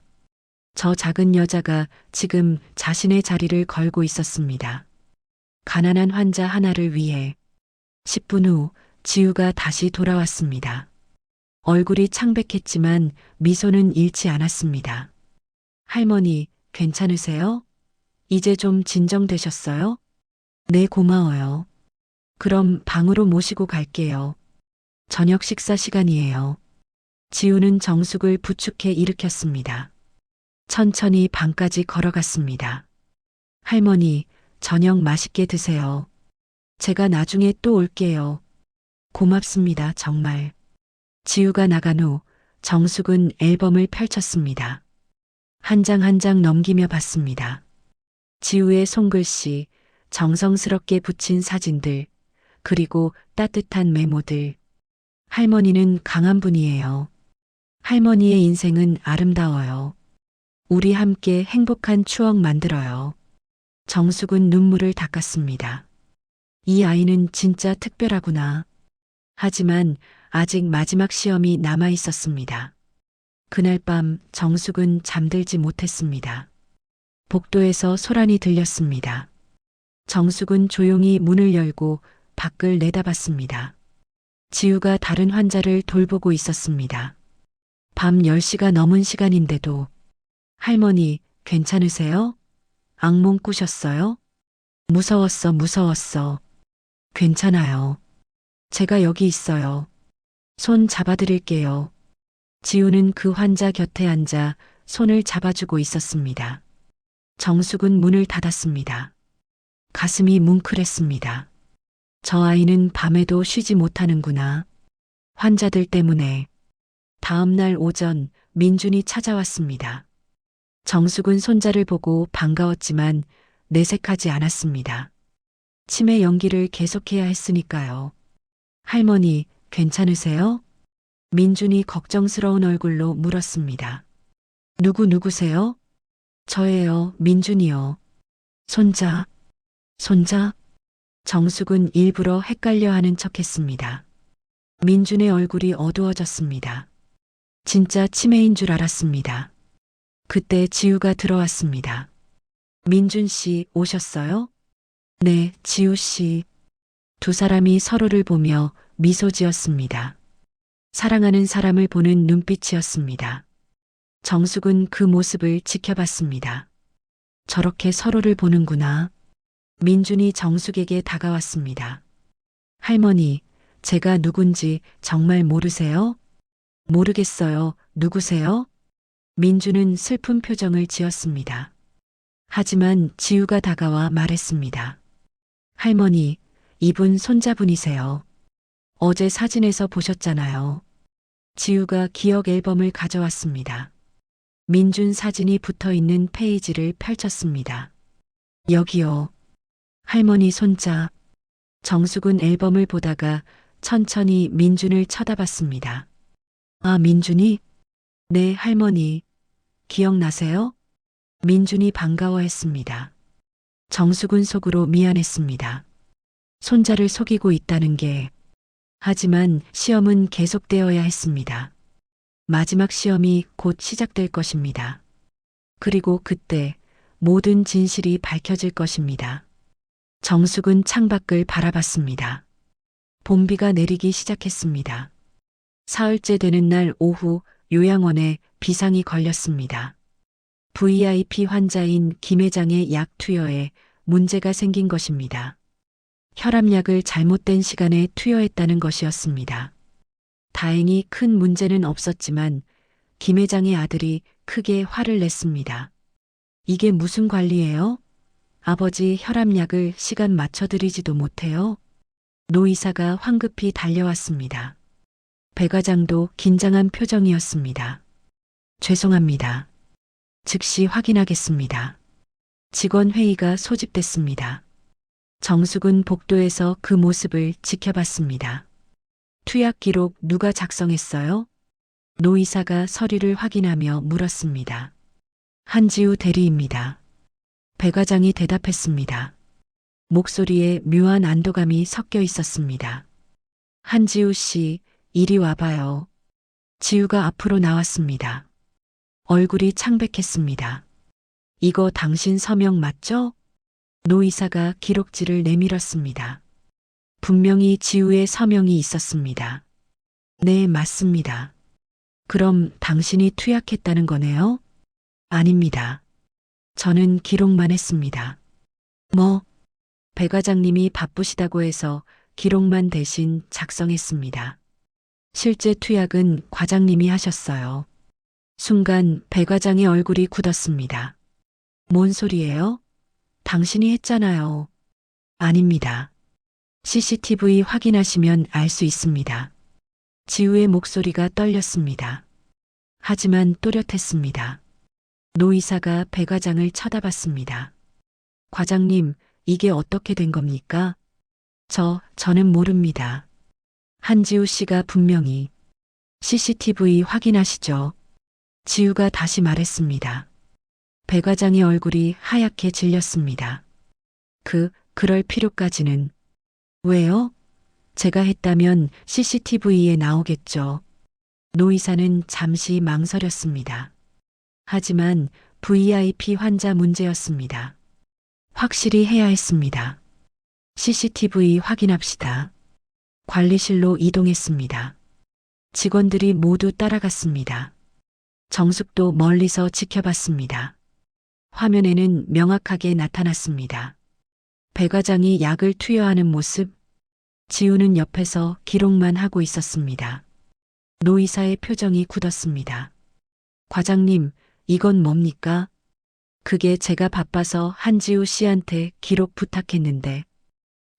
저 작은 여자가 지금 자신의 자리를 걸고 있었습니다. 가난한 환자 하나를 위해. 10분 후 지우가 다시 돌아왔습니다. 얼굴이 창백했지만 미소는 잃지 않았습니다. 할머니, 괜찮으세요? 이제 좀 진정되셨어요? 네, 고마워요. 그럼 방으로 모시고 갈게요. 저녁 식사 시간이에요. 지우는 정숙을 부축해 일으켰습니다. 천천히 방까지 걸어갔습니다. 할머니, 저녁 맛있게 드세요. 제가 나중에 또 올게요. 고맙습니다, 정말. 지우가 나간 후 정숙은 앨범을 펼쳤습니다. 한 장 한 장 넘기며 봤습니다. 지우의 손글씨, 정성스럽게 붙인 사진들, 그리고 따뜻한 메모들. 할머니는 강한 분이에요. 할머니의 인생은 아름다워요. 우리 함께 행복한 추억 만들어요. 정숙은 눈물을 닦았습니다. 이 아이는 진짜 특별하구나. 하지만 아직 마지막 시험이 남아 있었습니다. 그날 밤 정숙은 잠들지 못했습니다. 복도에서 소란이 들렸습니다. 정숙은 조용히 문을 열고 밖을 내다봤습니다. 지우가 다른 환자를 돌보고 있었습니다. 밤 10시가 넘은 시간인데도 할머니, 괜찮으세요? 악몽 꾸셨어요? 무서웠어. 괜찮아요. 제가 여기 있어요. 손 잡아드릴게요. 지우는 그 환자 곁에 앉아 손을 잡아주고 있었습니다. 정숙은 문을 닫았습니다. 가슴이 뭉클했습니다. 저 아이는 밤에도 쉬지 못하는구나. 환자들 때문에. 다음 날 오전 민준이 찾아왔습니다. 정숙은 손자를 보고 반가웠지만 내색하지 않았습니다. 치매 연기를 계속해야 했으니까요. 할머니, 괜찮으세요? 민준이 걱정스러운 얼굴로 물었습니다. 누구세요? 저예요, 민준이요. 손자. 정숙은 일부러 헷갈려 하는 척했습니다. 민준의 얼굴이 어두워졌습니다. 진짜 치매인 줄 알았습니다. 그때 지우가 들어왔습니다. 민준 씨 오셨어요? 네, 지우 씨. 두 사람이 서로를 보며 미소 지었습니다. 사랑하는 사람을 보는 눈빛이었습니다. 정숙은 그 모습을 지켜봤습니다. 저렇게 서로를 보는구나. 민준이 정숙에게 다가왔습니다. 할머니, 제가 누군지 정말 모르세요? 모르겠어요. 누구세요? 민준은 슬픈 표정을 지었습니다. 하지만 지우가 다가와 말했습니다. 할머니, 이분 손자분이세요. 어제 사진에서 보셨잖아요. 지우가 기억 앨범을 가져왔습니다. 민준 사진이 붙어 있는 페이지를 펼쳤습니다. 여기요. 할머니 손자. 정숙은 앨범을 보다가 천천히 민준을 쳐다봤습니다. 아, 민준이? 네, 할머니. 기억나세요? 민준이 반가워했습니다. 정숙은 속으로 미안했습니다. 손자를 속이고 있다는 게. 하지만 시험은 계속되어야 했습니다. 마지막 시험이 곧 시작될 것입니다. 그리고 그때 모든 진실이 밝혀질 것입니다. 정숙은 창밖을 바라봤습니다. 봄비가 내리기 시작했습니다. 사흘째 되는 날 오후 요양원에 비상이 걸렸습니다. VIP 환자인 김 회장의 약 투여에 문제가 생긴 것입니다. 혈압약을 잘못된 시간에 투여했다는 것이었습니다. 다행히 큰 문제는 없었지만 김 회장의 아들이 크게 화를 냈습니다. 이게 무슨 관리예요? 아버지 혈압약을 시간 맞춰드리지도 못해요? 노 의사가 황급히 달려왔습니다. 배 과장도 긴장한 표정이었습니다. 죄송합니다. 즉시 확인하겠습니다. 직원 회의가 소집됐습니다. 정숙은 복도에서 그 모습을 지켜봤습니다. 투약 기록 누가 작성했어요? 노 의사가 서류를 확인하며 물었습니다. 한지우 대리입니다. 배 과장이 대답했습니다. 목소리에 묘한 안도감이 섞여 있었습니다. 한지우 씨, 이리 와봐요. 지우가 앞으로 나왔습니다. 얼굴이 창백했습니다. 이거 당신 서명 맞죠? 노 의사가 기록지를 내밀었습니다. 분명히 지우의 서명이 있었습니다. 네, 맞습니다. 그럼 당신이 투약했다는 거네요? 아닙니다. 저는 기록만 했습니다. 뭐? 배 과장님이 바쁘시다고 해서 기록만 대신 작성했습니다. 실제 투약은 과장님이 하셨어요. 순간 배 과장의 얼굴이 굳었습니다. 뭔 소리예요? 당신이 했잖아요. 아닙니다. CCTV 확인하시면 알 수 있습니다. 지우의 목소리가 떨렸습니다. 하지만 또렷했습니다. 노 의사가 배 과장을 쳐다봤습니다. 과장님, 이게 어떻게 된 겁니까? 저는 모릅니다. 한지우 씨가 분명히 CCTV 확인하시죠. 지우가 다시 말했습니다. 배 과장의 얼굴이 하얗게 질렸습니다. 그럴 필요까지는. 왜요? 제가 했다면 CCTV에 나오겠죠. 노 의사는 잠시 망설였습니다. 하지만 VIP 환자 문제였습니다. 확실히 해야 했습니다. CCTV 확인합시다. 관리실로 이동했습니다. 직원들이 모두 따라갔습니다. 정숙도 멀리서 지켜봤습니다. 화면에는 명확하게 나타났습니다. 배 과장이 약을 투여하는 모습, 지우는 옆에서 기록만 하고 있었습니다. 노 의사의 표정이 굳었습니다. 과장님, 이건 뭡니까? 그게 제가 바빠서 한지우 씨한테 기록 부탁했는데,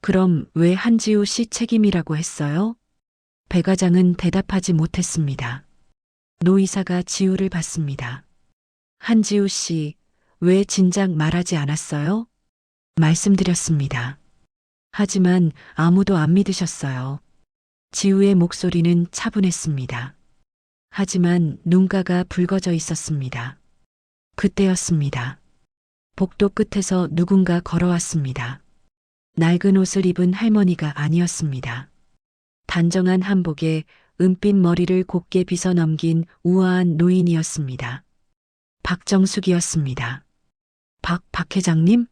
그럼 왜 한지우 씨 책임이라고 했어요? 배 과장은 대답하지 못했습니다. 노 의사가 지우를 봤습니다. 한지우 씨, 왜 진작 말하지 않았어요? 말씀드렸습니다. 하지만 아무도 안 믿으셨어요. 지우의 목소리는 차분했습니다. 하지만 눈가가 붉어져 있었습니다. 그때였습니다. 복도 끝에서 누군가 걸어왔습니다. 낡은 옷을 입은 할머니가 아니었습니다. 단정한 한복에 은빛 머리를 곱게 빗어 넘긴 우아한 노인이었습니다. 박정숙이었습니다. 박 회장님?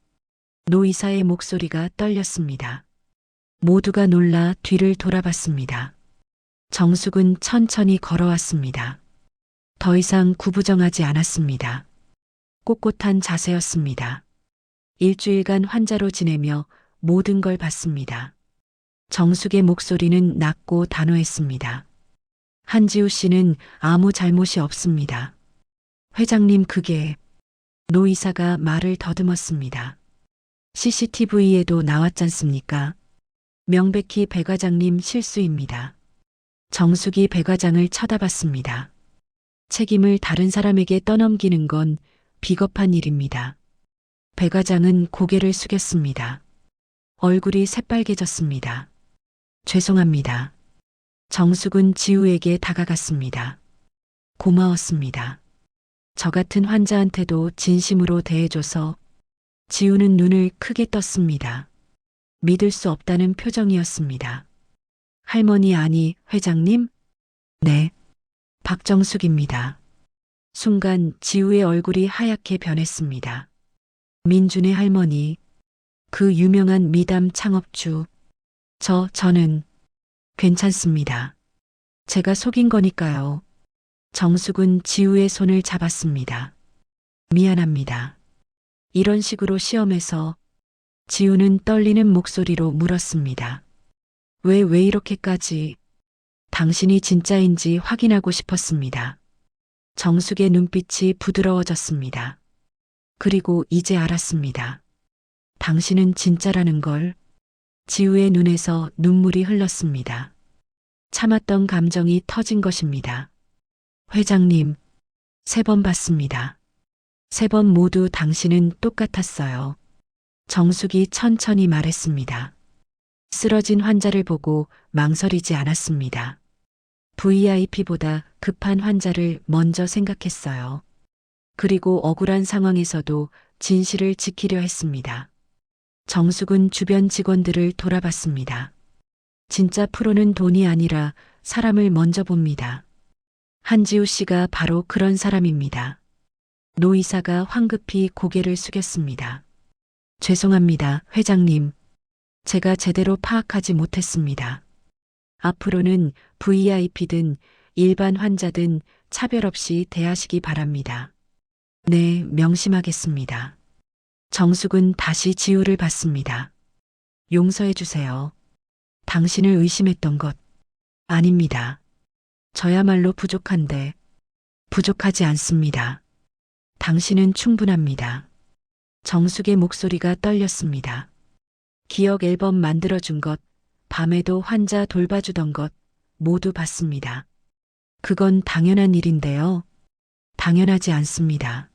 노 이사의 목소리가 떨렸습니다. 모두가 놀라 뒤를 돌아봤습니다. 정숙은 천천히 걸어왔습니다. 더 이상 구부정하지 않았습니다. 꼿꼿한 자세였습니다. 일주일간 환자로 지내며 모든 걸 봤습니다. 정숙의 목소리는 낮고 단호했습니다. 한지우 씨는 아무 잘못이 없습니다. 회장님 그게 노 이사가 말을 더듬었습니다. CCTV에도 나왔잖습니까? 명백히 배 과장님 실수입니다. 정숙이 배 과장을 쳐다봤습니다. 책임을 다른 사람에게 떠넘기는 건 비겁한 일입니다. 배 과장은 고개를 숙였습니다. 얼굴이 새빨개졌습니다. 죄송합니다. 정숙은 지우에게 다가갔습니다. 고마웠습니다. 저 같은 환자한테도 진심으로 대해줘서. 지우는 눈을 크게 떴습니다. 믿을 수 없다는 표정이었습니다. 할머니 아니 회장님? 네. 박정숙입니다. 순간 지우의 얼굴이 하얗게 변했습니다. 민준의 할머니. 그 유명한 미담 창업주. 저는 괜찮습니다. 제가 속인 거니까요. 정숙은 지우의 손을 잡았습니다. 미안합니다. 이런 식으로 시험에서. 지우는 떨리는 목소리로 물었습니다. 왜 이렇게까지. 당신이 진짜인지 확인하고 싶었습니다. 정숙의 눈빛이 부드러워졌습니다. 그리고 이제 알았습니다. 당신은 진짜라는 걸. 지우의 눈에서 눈물이 흘렀습니다. 참았던 감정이 터진 것입니다. 회장님, 3번 봤습니다. 3번 모두 당신은 똑같았어요. 정숙이 천천히 말했습니다. 쓰러진 환자를 보고 망설이지 않았습니다. VIP보다 급한 환자를 먼저 생각했어요. 그리고 억울한 상황에서도 진실을 지키려 했습니다. 정숙은 주변 직원들을 돌아봤습니다. 진짜 프로는 돈이 아니라 사람을 먼저 봅니다. 한지우 씨가 바로 그런 사람입니다. 노 이사가 황급히 고개를 숙였습니다. 죄송합니다, 회장님. 제가 제대로 파악하지 못했습니다. 앞으로는 VIP든 일반 환자든 차별 없이 대하시기 바랍니다. 네, 명심하겠습니다. 정숙은 다시 지우를 봤습니다. 용서해 주세요. 당신을 의심했던 것 아닙니다. 저야말로 부족한데 부족하지 않습니다. 당신은 충분합니다. 정숙의 목소리가 떨렸습니다. 기억 앨범 만들어준 것, 밤에도 환자 돌봐주던 것 모두 봤습니다. 그건 당연한 일인데요. 당연하지 않습니다.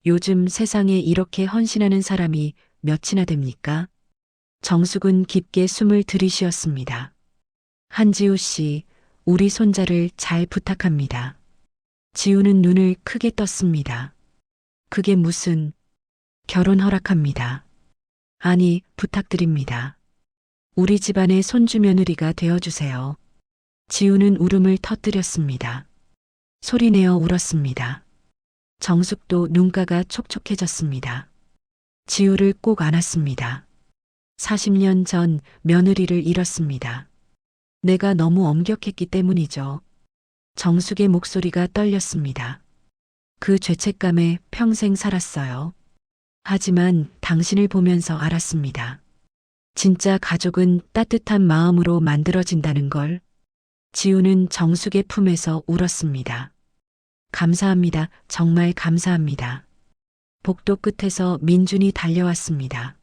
요즘 세상에 이렇게 헌신하는 사람이 몇이나 됩니까? 정숙은 깊게 숨을 들이쉬었습니다. 한지우 씨, 우리 손자를 잘 부탁합니다. 지우는 눈을 크게 떴습니다. 그게 무슨 결혼 허락합니다. 아니, 부탁드립니다. 우리 집안의 손주 며느리가 되어주세요. 지우는 울음을 터뜨렸습니다. 소리내어 울었습니다. 정숙도 눈가가 촉촉해졌습니다. 지우를 꼭 안았습니다. 40년 전 며느리를 잃었습니다. 내가 너무 엄격했기 때문이죠. 정숙의 목소리가 떨렸습니다. 그 죄책감에 평생 살았어요. 하지만 당신을 보면서 알았습니다. 진짜 가족은 따뜻한 마음으로 만들어진다는 걸. 지우는 정숙의 품에서 울었습니다. 감사합니다. 정말 감사합니다. 복도 끝에서 민준이 달려왔습니다.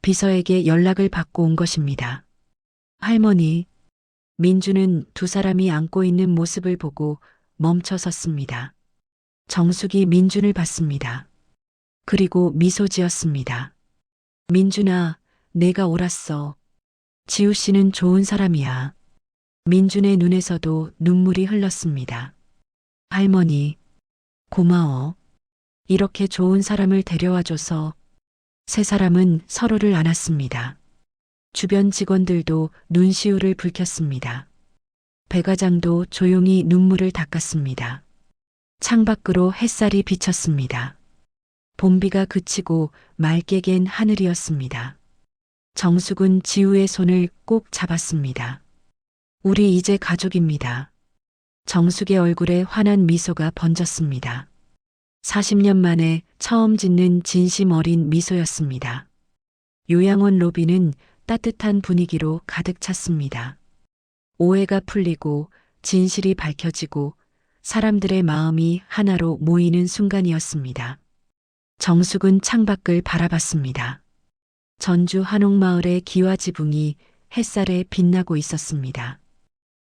비서에게 연락을 받고 온 것입니다. 할머니. 민준은 두 사람이 안고 있는 모습을 보고 멈춰 섰습니다. 정숙이 민준을 봤습니다. 그리고 미소 지었습니다. 민준아, 내가 옳았어. 지우 씨는 좋은 사람이야. 민준의 눈에서도 눈물이 흘렀습니다. 할머니, 고마워. 이렇게 좋은 사람을 데려와줘서. 세 사람은 서로를 안았습니다. 주변 직원들도 눈시울을 붉혔습니다. 배 과장도 조용히 눈물을 닦았습니다. 창밖으로 햇살이 비쳤습니다. 봄비가 그치고 맑게 갠 하늘이었습니다. 정숙은 지우의 손을 꼭 잡았습니다. 우리 이제 가족입니다. 정숙의 얼굴에 환한 미소가 번졌습니다. 40년 만에 처음 짓는 진심 어린 미소였습니다. 요양원 로비는 따뜻한 분위기로 가득 찼습니다. 오해가 풀리고 진실이 밝혀지고 사람들의 마음이 하나로 모이는 순간이었습니다. 정숙은 창밖을 바라봤습니다. 전주 한옥마을의 기와 지붕이 햇살에 빛나고 있었습니다.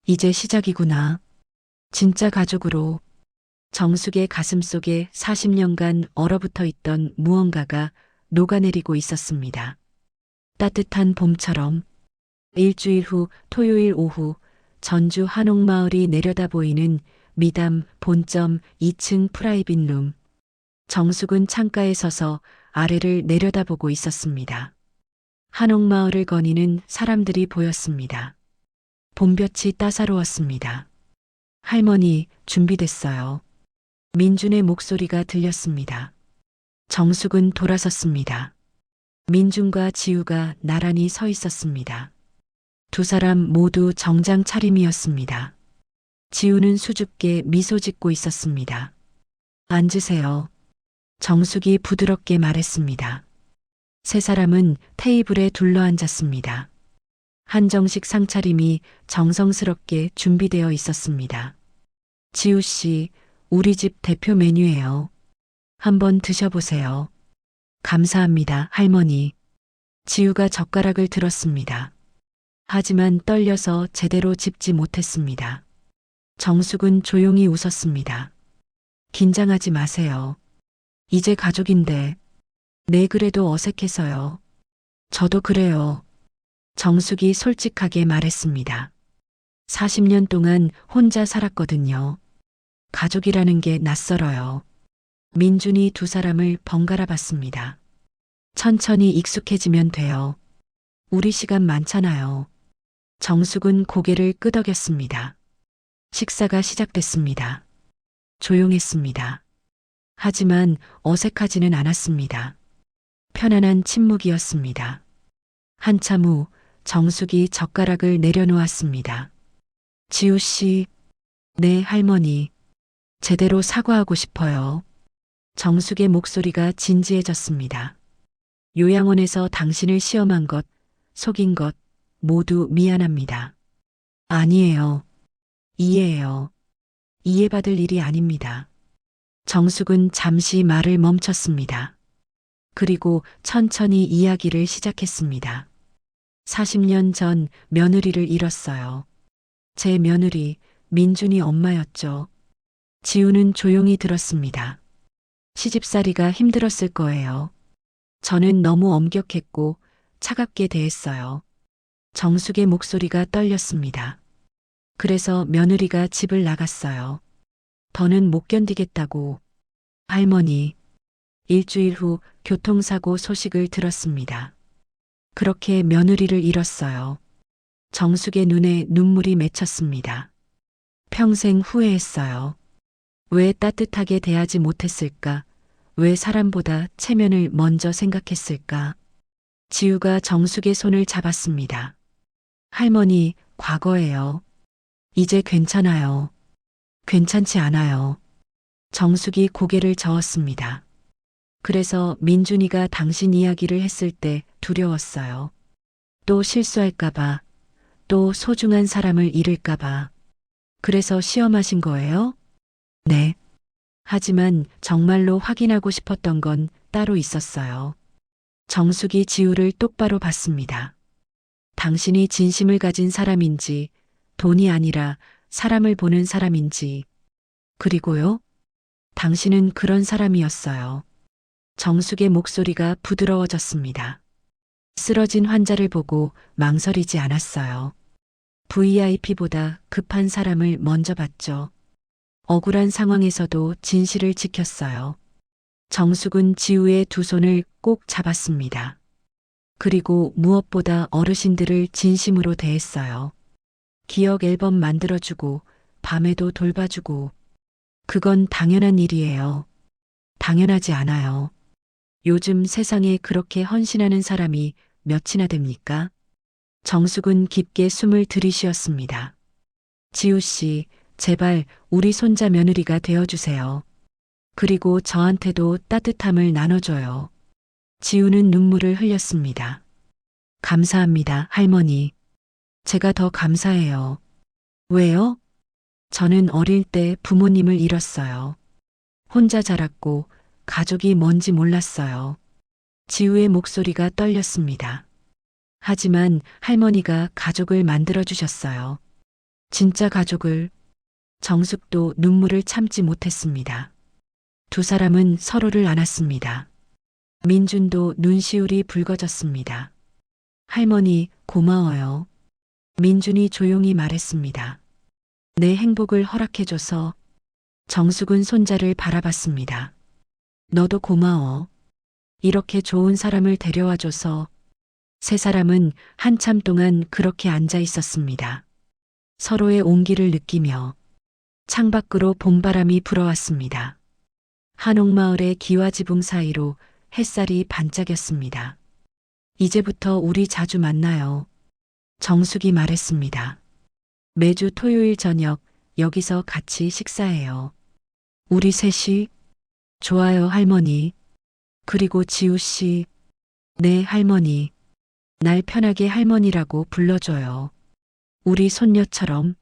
이제 시작이구나. 진짜 가족으로. 정숙의 가슴속에 40년간 얼어붙어 있던 무언가가 녹아내리고 있었습니다. 따뜻한 봄처럼. 일주일 후 토요일 오후 전주 한옥마을이 내려다 보이는 미담 본점 2층 프라이빗 룸. 정숙은 창가에 서서 아래를 내려다보고 있었습니다. 한옥마을을 거니는 사람들이 보였습니다. 봄볕이 따사로웠습니다. 할머니, 준비됐어요. 민준의 목소리가 들렸습니다. 정숙은 돌아섰습니다. 민준과 지우가 나란히 서 있었습니다. 두 사람 모두 정장 차림이었습니다. 지우는 수줍게 미소 짓고 있었습니다. 앉으세요. 정숙이 부드럽게 말했습니다. 세 사람은 테이블에 둘러앉았습니다. 한정식 상차림이 정성스럽게 준비되어 있었습니다. 지우 씨, 우리 집 대표 메뉴예요. 한번 드셔보세요. 감사합니다, 할머니. 지우가 젓가락을 들었습니다. 하지만 떨려서 제대로 짚지 못했습니다. 정숙은 조용히 웃었습니다. 긴장하지 마세요. 이제 가족인데. 네, 그래도 어색해서요. 저도 그래요. 정숙이 솔직하게 말했습니다. 40년 동안 혼자 살았거든요. 가족이라는 게 낯설어요. 민준이 두 사람을 번갈아 봤습니다. 천천히 익숙해지면 돼요. 우리 시간 많잖아요. 정숙은 고개를 끄덕였습니다. 식사가 시작됐습니다. 조용했습니다. 하지만 어색하지는 않았습니다. 편안한 침묵이었습니다. 한참 후 정숙이 젓가락을 내려놓았습니다. 지우 씨, 네, 할머니. 제대로 사과하고 싶어요. 정숙의 목소리가 진지해졌습니다. 요양원에서 당신을 시험한 것, 속인 것, 모두 미안합니다. 아니에요. 이해해요. 이해받을 일이 아닙니다. 정숙은 잠시 말을 멈췄습니다. 그리고 천천히 이야기를 시작했습니다. 40년 전 며느리를 잃었어요. 제 며느리, 민준이 엄마였죠. 지우는 조용히 들었습니다. 시집살이가 힘들었을 거예요. 저는 너무 엄격했고 차갑게 대했어요. 정숙의 목소리가 떨렸습니다. 그래서 며느리가 집을 나갔어요. 더는 못 견디겠다고. 할머니, 일주일 후 교통사고 소식을 들었습니다. 그렇게 며느리를 잃었어요. 정숙의 눈에 눈물이 맺혔습니다. 평생 후회했어요. 왜 따뜻하게 대하지 못했을까? 왜 사람보다 체면을 먼저 생각했을까? 지우가 정숙의 손을 잡았습니다. 할머니, 과거예요. 이제 괜찮아요. 괜찮지 않아요. 정숙이 고개를 저었습니다. 그래서 민준이가 당신 이야기를 했을 때 두려웠어요. 또 실수할까봐, 또 소중한 사람을 잃을까봐. 그래서 시험하신 거예요? 네. 하지만 정말로 확인하고 싶었던 건 따로 있었어요. 정숙이 지우를 똑바로 봤습니다. 당신이 진심을 가진 사람인지, 돈이 아니라 사람을 보는 사람인지. 그리고요? 당신은 그런 사람이었어요. 정숙의 목소리가 부드러워졌습니다. 쓰러진 환자를 보고 망설이지 않았어요. VIP보다 급한 사람을 먼저 봤죠. 억울한 상황에서도 진실을 지켰어요. 정숙은 지우의 두 손을 꼭 잡았습니다. 그리고 무엇보다 어르신들을 진심으로 대했어요. 기억 앨범 만들어주고, 밤에도 돌봐주고. 그건 당연한 일이에요. 당연하지 않아요. 요즘 세상에 그렇게 헌신하는 사람이 몇이나 됩니까? 정숙은 깊게 숨을 들이쉬었습니다. 지우 씨, 제발 우리 손자 며느리가 되어주세요. 그리고 저한테도 따뜻함을 나눠줘요. 지우는 눈물을 흘렸습니다. 감사합니다, 할머니. 제가 더 감사해요. 왜요? 저는 어릴 때 부모님을 잃었어요. 혼자 자랐고 가족이 뭔지 몰랐어요. 지우의 목소리가 떨렸습니다. 하지만 할머니가 가족을 만들어주셨어요. 진짜 가족을. 정숙도 눈물을 참지 못했습니다. 두 사람은 서로를 안았습니다. 민준도 눈시울이 붉어졌습니다. 할머니, 고마워요. 민준이 조용히 말했습니다. 내 행복을 허락해줘서. 정숙은 손자를 바라봤습니다. 너도 고마워. 이렇게 좋은 사람을 데려와줘서. 세 사람은 한참 동안 그렇게 앉아 있었습니다. 서로의 온기를 느끼며. 창밖으로 봄바람이 불어왔습니다. 한옥마을의 기와지붕 사이로 햇살이 반짝였습니다. 이제부터 우리 자주 만나요. 정숙이 말했습니다. 매주 토요일 저녁 여기서 같이 식사해요. 우리 셋이? 좋아요, 할머니. 그리고 지우 씨. 네, 할머니. 날 편하게 할머니라고 불러줘요. 우리 손녀처럼.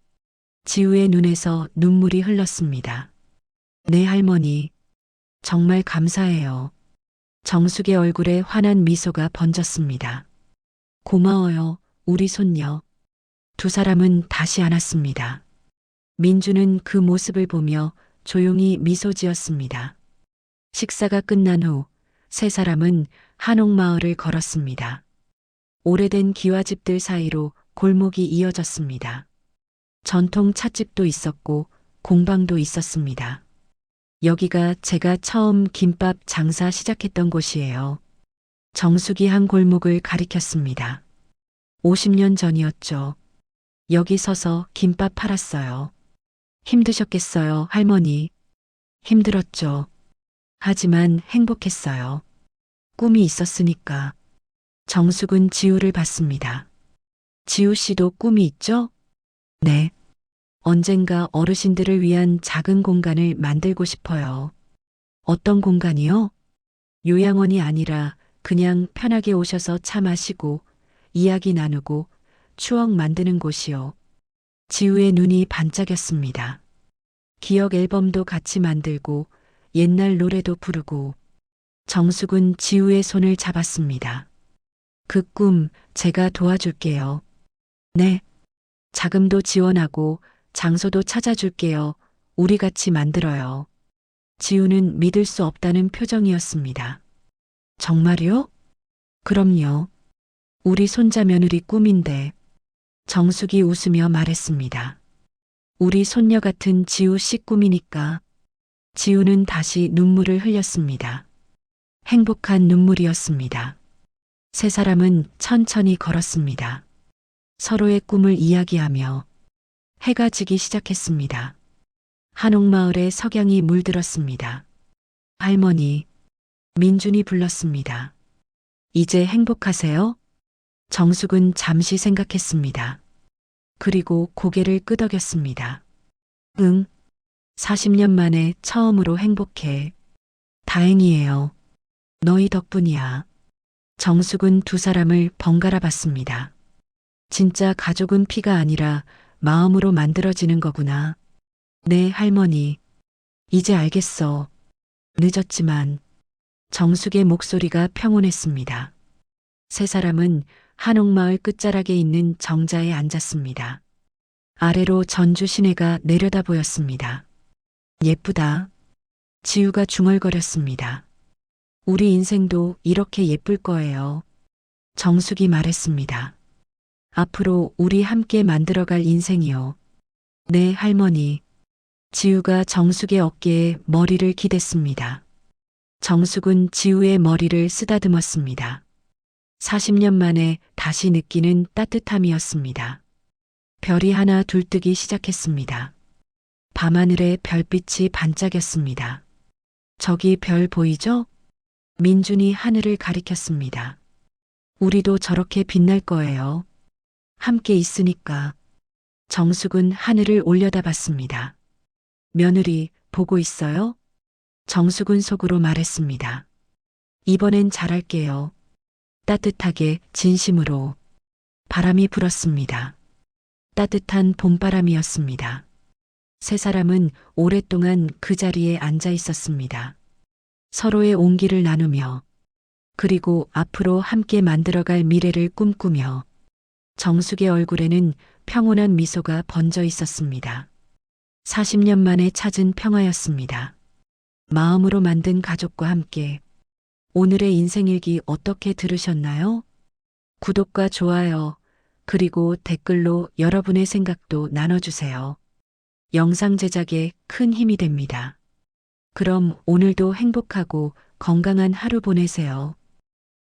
지우의 눈에서 눈물이 흘렀습니다. 네, 할머니. 정말 감사해요. 정숙의 얼굴에 환한 미소가 번졌습니다. 고마워요, 우리 손녀. 두 사람은 다시 안았습니다. 민주는 그 모습을 보며 조용히 미소 지었습니다. 식사가 끝난 후 세 사람은 한옥마을을 걸었습니다. 오래된 기와집들 사이로 골목이 이어졌습니다. 전통 찻집도 있었고 공방도 있었습니다. 여기가 제가 처음 김밥 장사 시작했던 곳이에요. 정숙이 한 골목을 가리켰습니다. 50년 전이었죠. 여기 서서 김밥 팔았어요. 힘드셨겠어요, 할머니. 힘들었죠. 하지만 행복했어요. 꿈이 있었으니까. 정숙은 지우를 봤습니다. 지우 씨도 꿈이 있죠? 네. 언젠가 어르신들을 위한 작은 공간을 만들고 싶어요. 어떤 공간이요? 요양원이 아니라 그냥 편하게 오셔서 차 마시고 이야기 나누고 추억 만드는 곳이요. 지우의 눈이 반짝였습니다. 기억 앨범도 같이 만들고 옛날 노래도 부르고. 정숙은 지우의 손을 잡았습니다. 그 꿈 제가 도와줄게요. 네. 자금도 지원하고 장소도 찾아줄게요. 우리 같이 만들어요. 지우는 믿을 수 없다는 표정이었습니다. 정말요? 그럼요. 우리 손자 며느리 꿈인데. 정숙이 웃으며 말했습니다. 우리 손녀 같은 지우 씨 꿈이니까. 지우는 다시 눈물을 흘렸습니다. 행복한 눈물이었습니다. 세 사람은 천천히 걸었습니다. 서로의 꿈을 이야기하며. 해가 지기 시작했습니다. 한옥마을에 석양이 물들었습니다. 할머니, 민준이 불렀습니다. 이제 행복하세요? 정숙은 잠시 생각했습니다. 그리고 고개를 끄덕였습니다. 응, 40년 만에 처음으로 행복해. 다행이에요. 너희 덕분이야. 정숙은 두 사람을 번갈아 봤습니다. 진짜 가족은 피가 아니라 마음으로 만들어지는 거구나. 네, 할머니. 이제 알겠어. 늦었지만. 정숙의 목소리가 평온했습니다. 세 사람은 한옥마을 끝자락에 있는 정자에 앉았습니다. 아래로 전주 시내가 내려다 보였습니다. 예쁘다. 지우가 중얼거렸습니다. 우리 인생도 이렇게 예쁠 거예요. 정숙이 말했습니다. 앞으로 우리 함께 만들어갈 인생이요. 네, 할머니. 지우가 정숙의 어깨에 머리를 기댔습니다. 정숙은 지우의 머리를 쓰다듬었습니다. 40년 만에 다시 느끼는 따뜻함이었습니다. 별이 하나 둘 뜨기 시작했습니다. 밤하늘에 별빛이 반짝였습니다. 저기 별 보이죠? 민준이 하늘을 가리켰습니다. 우리도 저렇게 빛날 거예요. 함께 있으니까. 정숙은 하늘을 올려다봤습니다. 며느리, 보고 있어요? 정숙은 속으로 말했습니다. 이번엔 잘할게요. 따뜻하게, 진심으로. 바람이 불었습니다. 따뜻한 봄바람이었습니다. 세 사람은 오랫동안 그 자리에 앉아 있었습니다. 서로의 온기를 나누며, 그리고 앞으로 함께 만들어갈 미래를 꿈꾸며, 정숙의 얼굴에는 평온한 미소가 번져 있었습니다. 40년 만에 찾은 평화였습니다. 마음으로 만든 가족과 함께. 오늘의 인생일기 어떻게 들으셨나요? 구독과 좋아요, 그리고 댓글로 여러분의 생각도 나눠주세요. 영상 제작에 큰 힘이 됩니다. 그럼 오늘도 행복하고 건강한 하루 보내세요.